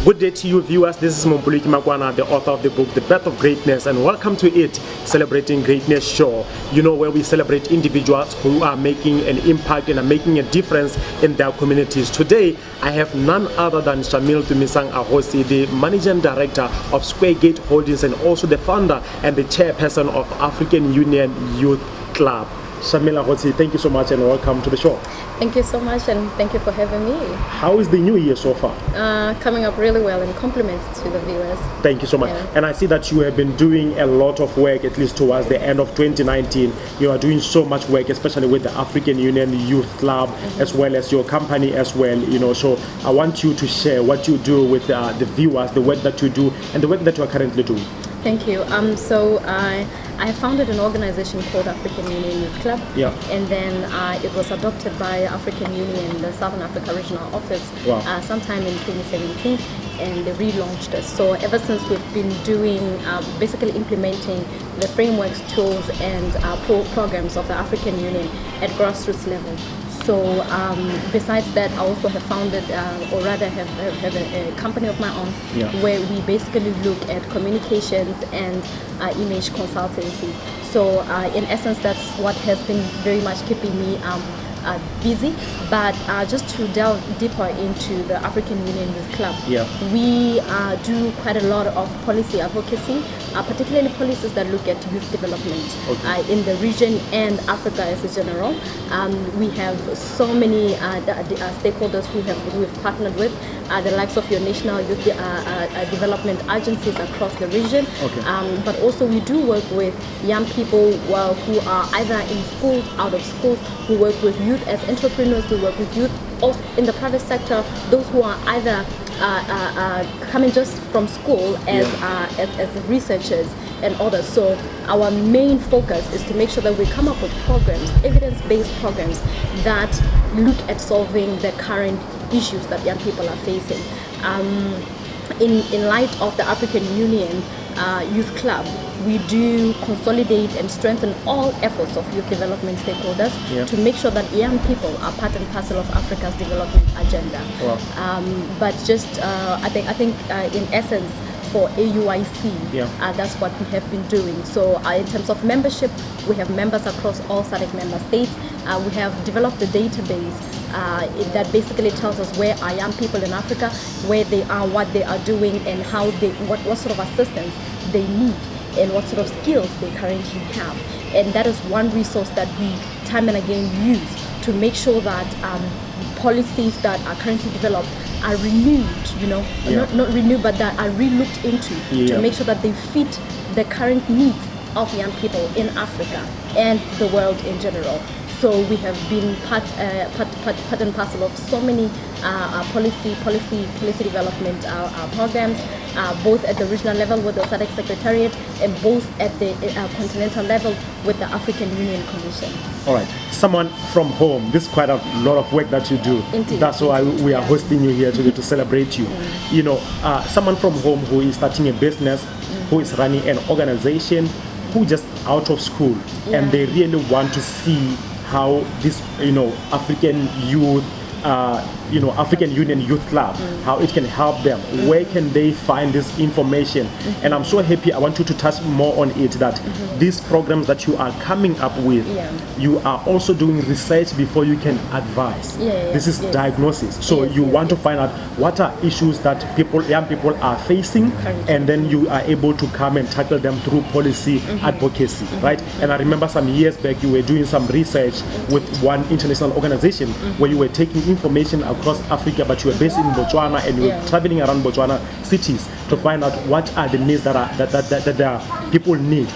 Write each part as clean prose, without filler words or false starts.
Good day to you viewers, this is Mompuliki Makwana, the author of the book The Birth of Greatness, and welcome to it, Celebrating Greatness Show, where we celebrate individuals who are making an impact and are making a difference in their communities. Today, I have none other than Shamil Dumisang Ahosi, the Managing Director of Square Gate Holdings and also the founder and the chairperson of African Union Youth Club. Shamil Ahosi, thank you so much and welcome to the show. Thank you so much and thank you for having me. How is the new year so far? Coming up really well, and compliments to the viewers. Thank you so much. Yeah. And I see that you have been doing a lot of work, at least towards the end of 2019. You are doing so much work, especially with the African Union Youth Club, as well as your company as well. So I want you to share what you do with the viewers, the work that you do, and the work that you are currently doing. Thank you. So I founded an organization called African Union Youth Club, and then it was adopted by African Union, the Southern Africa Regional Office, sometime in 2017, and they relaunched us. So ever since we've been doing, basically implementing the frameworks, tools, and programs of the African Union at grassroots level. So besides that, I also have founded, or rather have a company of my own, where we basically look at communications and image consultancy. So in essence, that's what has been very much keeping me busy. But just to delve deeper into the African Union Youth Club, we do quite a lot of policy advocacy, particularly policies that look at youth development in the region and Africa as a general. We have so many stakeholders who we've partnered with, the likes of your national youth development agencies across the region. But also we do work with young people who are either in schools, out of schools. We work with youth as entrepreneurs. We work with youth also in the private sector, those who are either coming just from school as researchers and others. So our main focus is to make sure that we come up with programs, evidence-based programs that look at solving the current issues that young people are facing. In light of the African Union Youth Club, we do consolidate and strengthen all efforts of youth development stakeholders to make sure that young people are part and parcel of Africa's development agenda. But just, I think in essence, for AUIC, that's what we have been doing. So in terms of membership, we have members across all SADC member states. We have developed a database that basically tells us where are young people in Africa, where they are, what they are doing, and how what sort of assistance they need, and what sort of skills they currently have. And that is one resource that we time and again use to make sure that policies that are currently developed are renewed, not renewed, but that are re-looked into to make sure that they fit the current needs of young people in Africa and the world in general. So we have been part and parcel of so many policy development programs, both at the regional level with the SADC Secretariat and both at the continental level with the African Union Commission. All right, someone from home, this is quite a lot of work that you do. Indeed. That's why we are hosting you here today to celebrate you. Someone from home who is starting a business, who is running an organization, who just out of school, and they really want to see how this, African youth, African Union Youth Club, how it can help them. Where can they find this information? And I'm so happy, I want you to touch more on it, that these programs that you are coming up with, you are also doing research before you can advise. This is diagnosis. So you want to find out what are issues that young people are facing, and then you are able to come and tackle them through policy advocacy, right? And I remember some years back you were doing some research with one international organization where you were taking information across Africa, but you were based in Botswana, and you were traveling around Botswana cities to find out what are the needs that people need.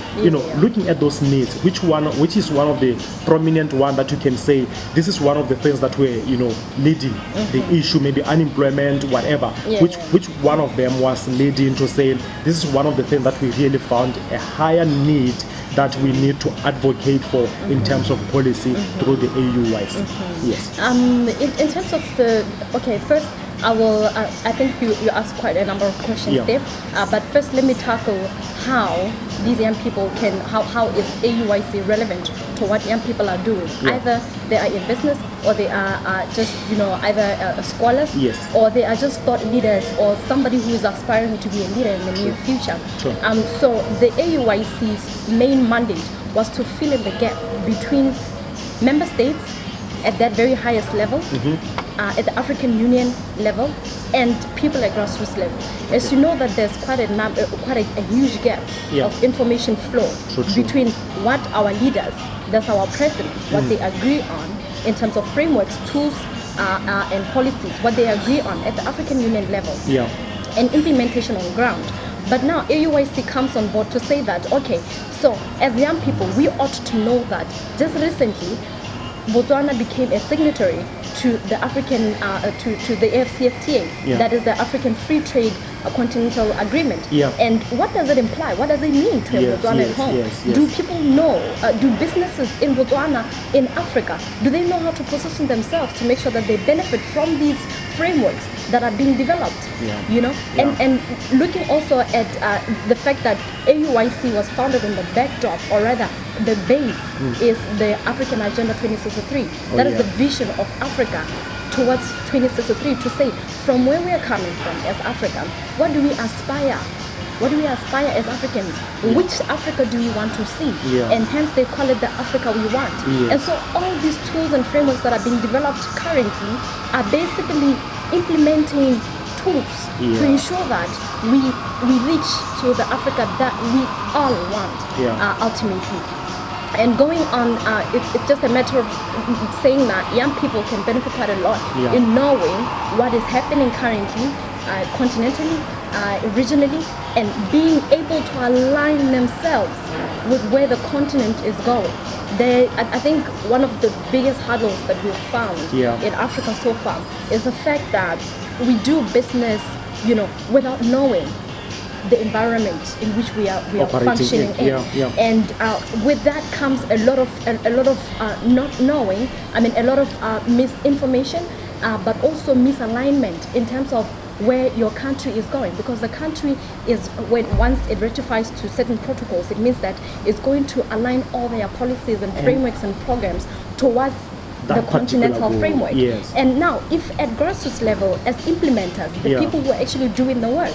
Looking at those needs, which is one of the prominent one that you can say this is one of the things that were leading the issue, maybe unemployment, whatever. Which one of them was leading to say this is one of the things that we really found a higher need that we need to advocate for in terms of policy through the AUIC. Yes. In terms of first, I think you asked quite a number of questions there. But first, let me tackle how these young people how is AUYC relevant to what young people are doing. Either they are in business, or they are just either scholars, or they are just thought leaders, or somebody who is aspiring to be a leader in the near future. So the AUYC's main mandate was to fill in the gap between member states at that very highest level, at the African Union level, and people at grassroots level. As you know, that there's quite a huge gap of information flow between what our leaders, that's our president, what they agree on in terms of frameworks, tools, and policies, what they agree on at the African Union level, and implementation on ground. But now AUYC comes on board to say that, okay, so as young people, we ought to know that just recently, Botswana became a signatory to the African, to the AfCFTA, that is the African Free Trade Continental Agreement. And what does it imply? What does it mean to a Botswana at home? Do people know, do businesses in Botswana, in Africa, do they know how to position themselves to make sure that they benefit from these frameworks that are being developed? And looking also at the fact that AUYC was founded on the backdrop, or rather the base is the African Agenda 2063. That is the vision of Africa towards 2063, to say from where we are coming from as Africa, what do we aspire? What do we aspire as Africans? Which Africa do we want to see? And hence they call it the Africa we want. And so all these tools and frameworks that are being developed currently are basically implementing tools to ensure that we reach to the Africa that we all want ultimately. And going on, it's just a matter of saying that young people can benefit quite a lot in knowing what is happening currently, continentally, regionally, and being able to align themselves with where the continent is going. I think one of the biggest hurdles that we've found in Africa so far is the fact that we do business, without knowing the environment in which we are functioning in. And with that comes a lot of not knowing. I mean, a lot of misinformation, but also misalignment in terms of where your country is going, because the country is, once it ratifies to certain protocols, it means that it's going to align all their policies and frameworks and programs towards the continental framework. And now, if at grassroots level, as implementers, the people who are actually doing the work,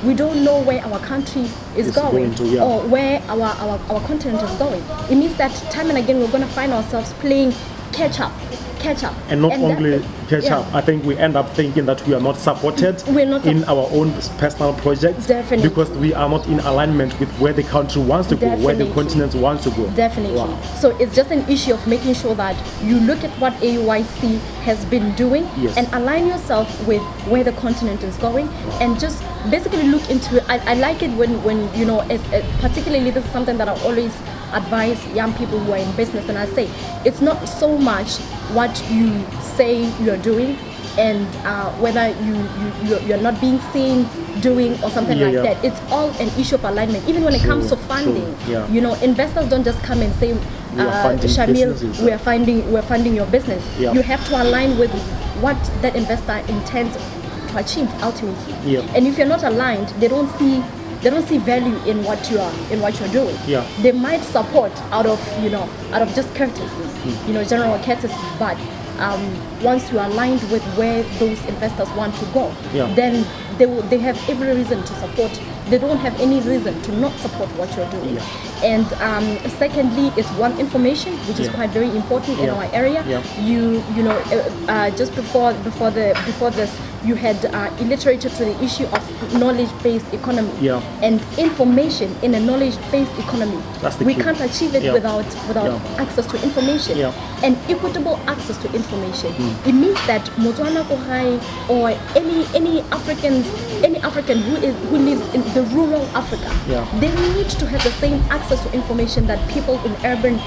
we don't know where our country is going or where our continent is going, it means that time and again we're going to find ourselves playing catch up. And not only catch up, I think we end up thinking that we are not supported in our own personal projects, because we are not in alignment with where the country wants to go, where the continent wants to go. So it's just an issue of making sure that you look at what AUYC has been doing and align yourself with where the continent is going, and just basically look into it. I like it when particularly this is something that I always advise young people who are in business, and I say it's not so much what you say you're doing and whether you're not being seen doing or something like that. It's all an issue of alignment. Even when it comes to funding, investors don't just come and say, Shamil, we're funding your business. You have to align with what that investor intends to achieve ultimately. And if you're not aligned, they don't see value in what you're doing. They might support out of just courtesy, general courtesy, but once you are aligned with where those investors want to go, then they have every reason to support. They don't have any reason to not support what you're doing. And secondly, it's one, information, which is quite very important in our area. Just before this, you had alliterated to the issue of knowledge-based economy and information in a knowledge-based economy. We can't achieve it without access to information and equitable access to information. It means that Motswana Kohai or any African who lives in the rural Africa, they need to have the same access to information that people in urban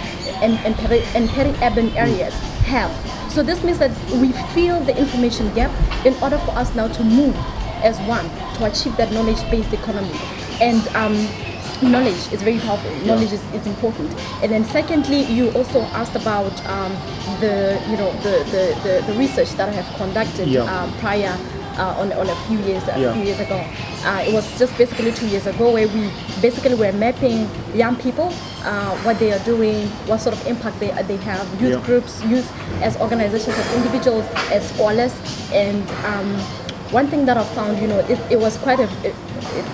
and peri-urban areas have. So this means that we feel the information gap in order for us now to move as one to achieve that knowledge-based economy. And knowledge is very powerful. Knowledge is important. And then secondly, you also asked about the research that I have conducted prior on a few years ago. It was just basically 2 years ago where we basically were mapping young people, what they are doing, what sort of impact they have, youth groups, youth as organizations, as individuals, as scholars, and one thing that I found, it was quite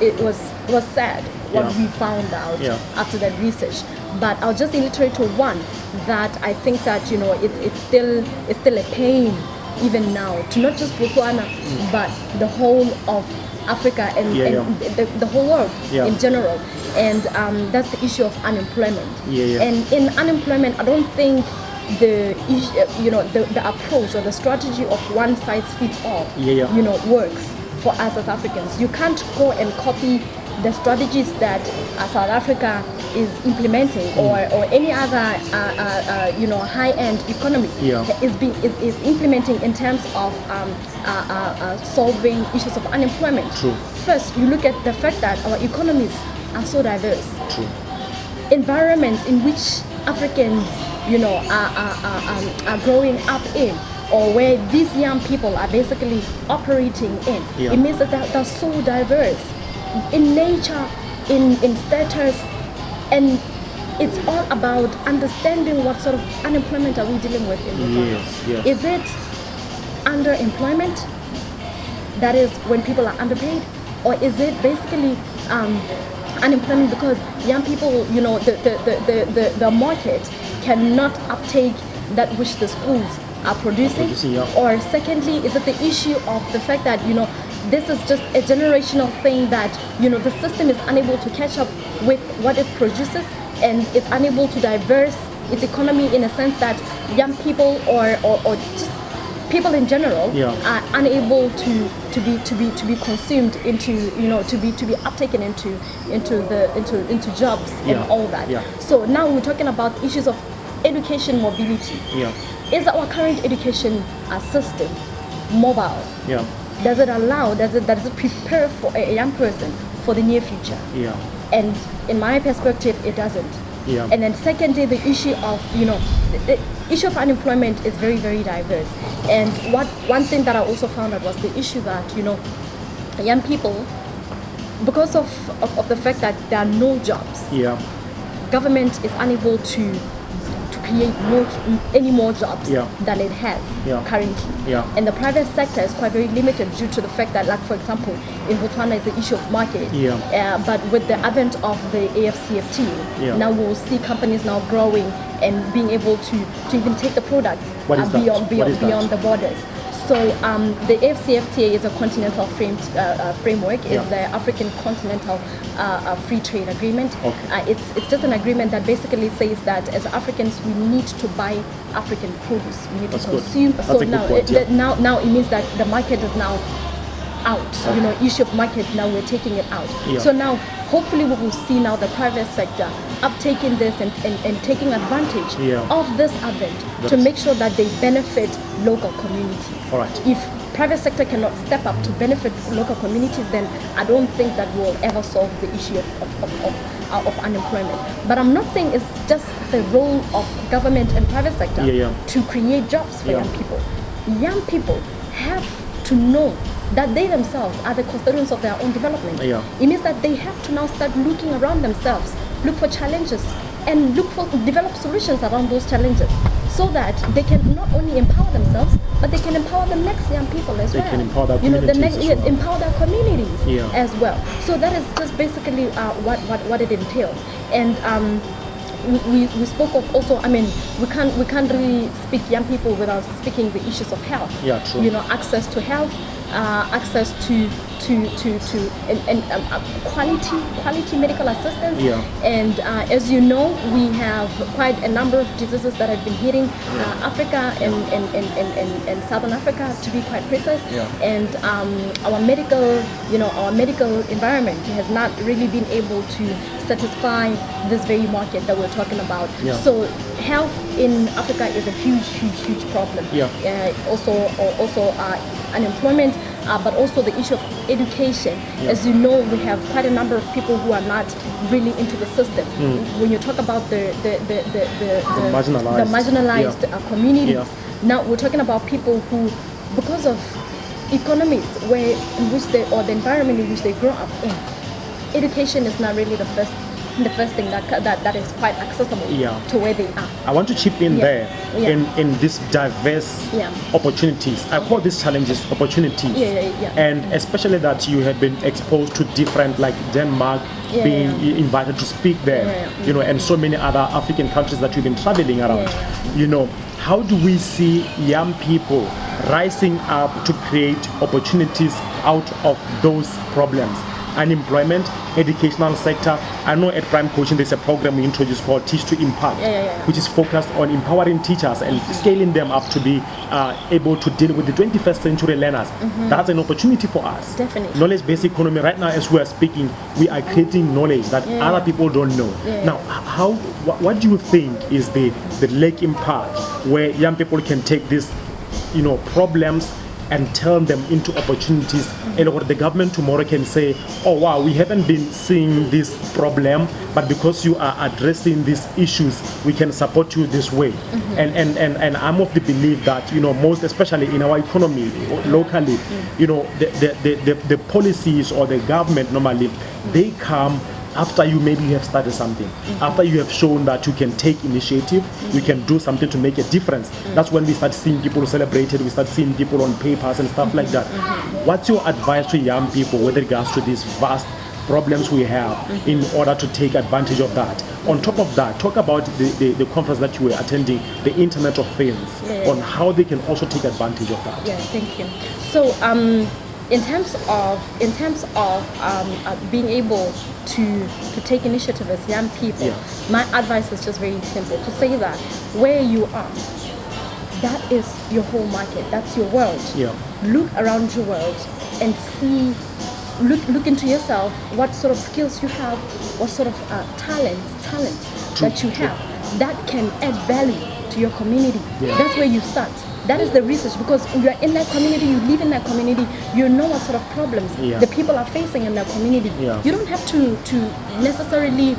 it was sad what we found out after that research. But I'll just illustrate to one that I think that it's still a pain even now to not just Botswana but the whole of Africa and the whole world in general, and that's the issue of unemployment. And in unemployment, I don't think the approach or the strategy of one size fits all works for us as Africans. You can't go and copy the strategies that South Africa is implementing or any other high-end economy is implementing in terms of solving issues of unemployment. True. First, you look at the fact that our economies are so diverse. True. Environments in which Africans are growing up in, or where these young people are basically operating in. It means that they're so diverse in nature, in status, and it's all about understanding what sort of unemployment are we dealing with in Botswana. Yes. Is it underemployment? That is when people are underpaid, or is it basically unemployment because young people, the market cannot uptake that which the schools are producing? Or secondly, is it the issue of the fact that this is just a generational thing that the system is unable to catch up with what it produces, and it's unable to diverse its economy in a sense that young people or just people in general are unable to be consumed into to be uptaken into jobs and all that. So now we're talking about issues of education mobility. Is our current education system mobile? Does it prepare for a young person for the near future? And in my perspective, it doesn't. And then secondly, the issue of the issue of unemployment is very, very diverse. And one thing that I also found out was the issue that young people, because of the fact that there are no jobs, government is unable to create any more jobs than it has currently. And the private sector is quite very limited due to the fact that, like for example, in Botswana is the issue of market. But with the advent of the AFCFT, now we'll see companies now growing and being able to even take the products beyond the borders. So the AFCFTA is a continental framework. It's the African Continental Free Trade Agreement. It's just an agreement that basically says that as Africans we need to buy African produce. We need to consume. So now it means that the market is now out. Issue of market, now we're taking it out. So now hopefully we will see now the private sector uptaking this and taking advantage of this advent to make sure that they benefit local communities. If private sector cannot step up to benefit local communities, then I don't think that we'll ever solve the issue of unemployment. But I'm not saying it's just the role of government and private sector to create jobs for young people. Young people have to know that they themselves are the custodians of their own development. It means that they have to now start looking around themselves, look for challenges, and develop solutions around those challenges, so that they can not only empower themselves, but they can empower the next young people as well. They can empower their communities empower their communities as well. So that is just basically what it entails. And we spoke of also, we can't really speak young people without speaking the issues of health. True. Access to health, access to quality medical assistance. And as you know, we have quite a number of diseases that have been hitting Africa and Southern Africa, to be quite precise. And our medical environment has not really been able to satisfy this very market that we're talking about. So health in Africa is a huge problem. Also unemployment, but also the issue of education. As you know, we have quite a number of people who are not really into the system. When you talk about the marginalized communities, now we're talking about people who, because of economies in which they, or the environment in which they grow up in, education is not really the first thing that is quite accessible to where they are. I want to chip in there in these diverse opportunities. I call these challenges opportunities. And especially that you have been exposed to different, like Denmark, being invited to speak there, you know, and so many other African countries that you've been traveling around. You know, how do we see young people rising up to create opportunities out of those problems? Unemployment, educational sector. I know at Prime Coaching there's a program we introduced called Teach to Impact, which is focused on empowering teachers and scaling them up to be able to deal with the 21st century learners. That's an opportunity for us. Definitely. Knowledge-based economy. Right now, as we are speaking, we are creating knowledge that other people don't know. Now, what do you think is the lacking part where young people can take these, you know, problems and turn them into opportunities, and or the government tomorrow can say, oh wow, we haven't been seeing this problem, but because you are addressing these issues, we can support you this way. And I'm of the belief that, you know, most especially in our economy locally, you know, the policies or the government normally, they come after you maybe have started something, after you have shown that you can take initiative, you can do something to make a difference. That's when we start seeing people celebrated, we start seeing people on papers and stuff like that. What's your advice to young people with regards to these vast problems we have in order to take advantage of that? On top of that, talk about the conference that you were attending, the Internet of Things, on how they can also take advantage of that. Yeah, thank you. So, in terms of being able to take initiative as young people, my advice is just very simple: to say that where you are, that is your whole market, that's your world. Look around your world and see, look into yourself, what sort of skills you have, what sort of talents that you have that can add value to your community. That's where you start. That is the research, because you are in that community, you live in that community, you know what sort of problems the people are facing in that community. You don't have to necessarily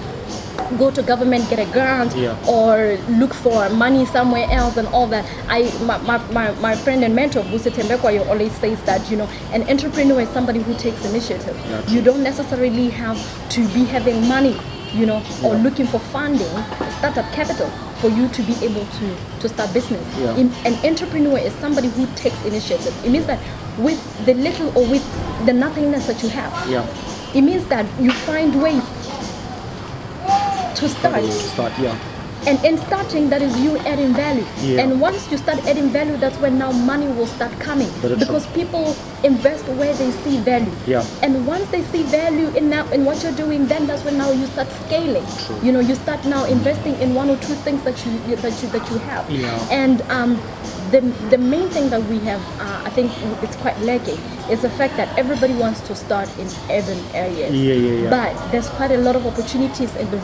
go to government, get a grant, or look for money somewhere else and all that. My friend and mentor, Busi Tembekwa, always says that, you know, an entrepreneur is somebody who takes initiative. You don't necessarily have to be having money, you know, or looking for funding, startup capital, for you to be able to start business. An entrepreneur is somebody who takes initiative. It means that with the little or with the nothingness that you have, it means that you find ways to start. And in starting, that is you adding value. And once you start adding value, that's when now money will start coming. Because people invest where they see value. And once they see value in what you're doing, then that's when now you start scaling. You know, you start now investing in one or two things that you have. And the main thing that we have, I think it's quite lacking, is the fact that everybody wants to start in urban areas. But there's quite a lot of opportunities in the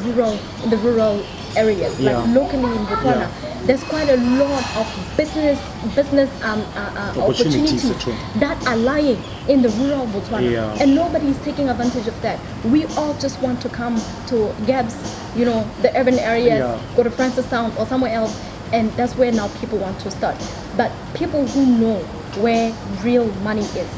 rural areas, like locally in Botswana. There's quite a lot of business opportunities that are lying in the rural Botswana, and nobody is taking advantage of that. We all just want to come to Gabs, you know, the urban areas, go to Francistown or somewhere else, and that's where now people want to start. But people who know where real money is,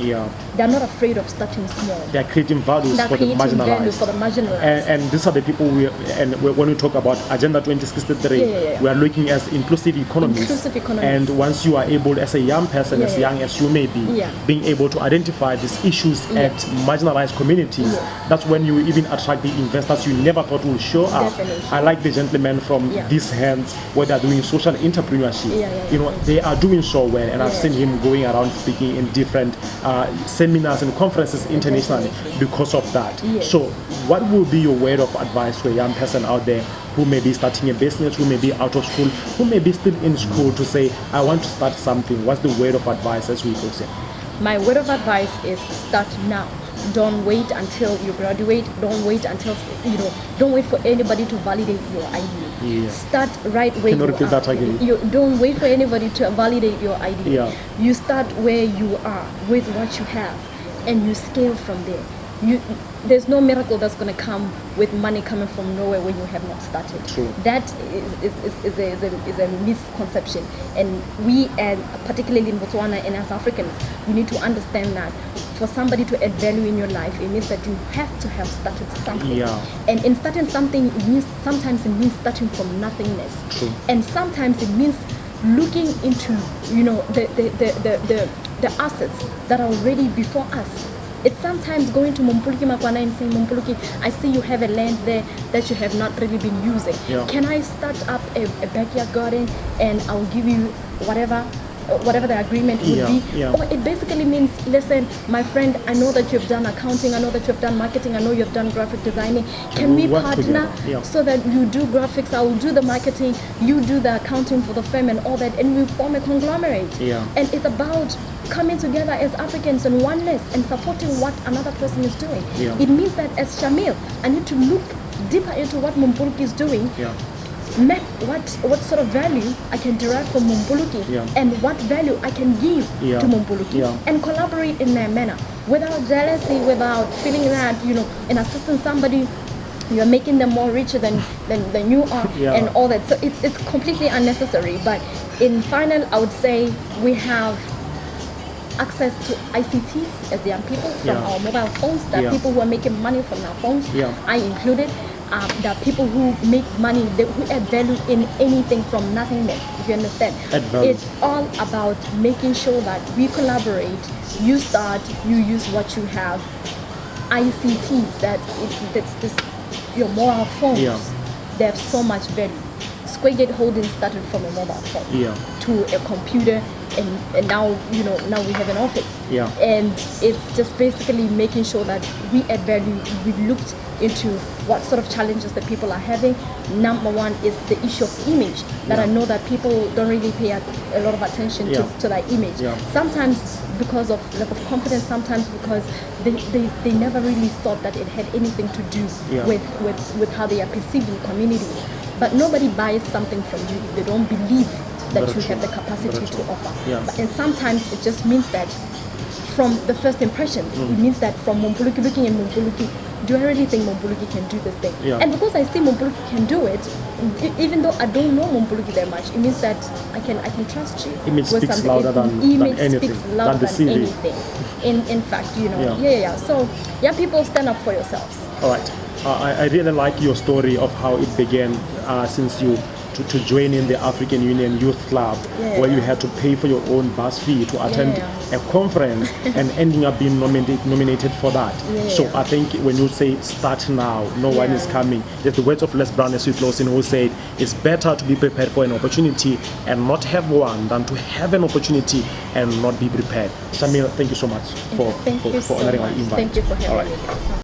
they're not afraid of starting small. They're creating values for the marginalized. And these are the people when we talk about Agenda 2063, we are looking at inclusive economies. And once you are able, as a young person, as young as you may be, being able to identify these issues at marginalized communities, that's when you even attract the investors you never thought would show up. I like the gentleman from these hands where they're doing social entrepreneurship. You know, they are doing so well, and I've seen him going around speaking in different seminars and conferences internationally because of that. So what would be your word of advice to a young person out there who may be starting a business, who may be out of school, who may be still in school, to say, I want to start something? What's the word of advice, as we could say? My word of advice is start now. Don't wait until you graduate. Don't wait until, you know, don't wait for anybody to validate your idea. Start right where you are. You don't wait for anybody to validate your idea. You start where you are with what you have, and you scale from there. there's no miracle that's going to come with money coming from nowhere when you have not started. True. That is a misconception, and we, and particularly in Botswana and as Africans, we need to understand that for somebody to add value in your life, it means that you have to have started something. Yeah. And in starting something, sometimes it means starting from nothingness. True. And sometimes it means looking into, the assets that are already before us. It's sometimes going to Mumpuluki Makwana and saying, Mumpuluki, I see you have a land there that you have not really been using. Yeah. Can I start up a backyard garden and I'll give you whatever the agreement would be? Yeah. Or it basically means, listen, my friend, I know that you've done accounting, I know that you've done marketing, I know you've done graphic designing. Can we partner so that you do graphics, I will do the marketing, you do the accounting for the firm and all that, and we form a conglomerate. Yeah. And it's about coming together as Africans in oneness and supporting what another person is doing. Yeah. It means that as Shamil, I need to look deeper into what Mumpuluki is doing. Yeah. Map what sort of value I can derive from Mumpuluki, and what value I can give to Mumpuluki, and collaborate in that manner without jealousy, without feeling that in assisting somebody you're making them more richer than you are, and all that. So it's completely unnecessary. But in final, I would say we have access to ICTs as young people from our mobile phones. There are people who are making money from their phones, I included. There are people who make money, who add value in anything from nothingness, if you understand. It's all about making sure that we collaborate. You start, you use what you have. ICTs, that's this, your mobile phones, they have so much value. Squaregate Holdings started from a mobile phone to a computer, and now now we have an office. And it's just basically making sure that we add value. We've looked into what sort of challenges that people are having. Number one is the issue of image, that I know that people don't really pay a lot of attention to that image. Sometimes because of lack of confidence, sometimes because they never really thought that it had anything to do with how they are perceived in communities. But nobody buys something from you if they don't believe that you have the capacity to offer. And sometimes it just means that from the first impressions, it means that from Mumpuluki, looking at Mumpuluki, do I really think Mumpuluki can do this thing? And because I see Mumpuluki can do it, even though I don't know Mumpuluki that much, it means that I can trust you. Image speaks louder than anything. Speaks louder than anything. In fact, So people, stand up for yourselves. All right. I really like your story of how it began since you to join in the African Union Youth Club, where you had to pay for your own bus fee to attend a conference and ending up being nominated for that. So I think when you say start now, no one is coming. It's the words of Les Brown and Sweet Lawson, who said it's better to be prepared for an opportunity and not have one than to have an opportunity and not be prepared. Shamil, thank you so much for honoring our invite. Thank you for having me.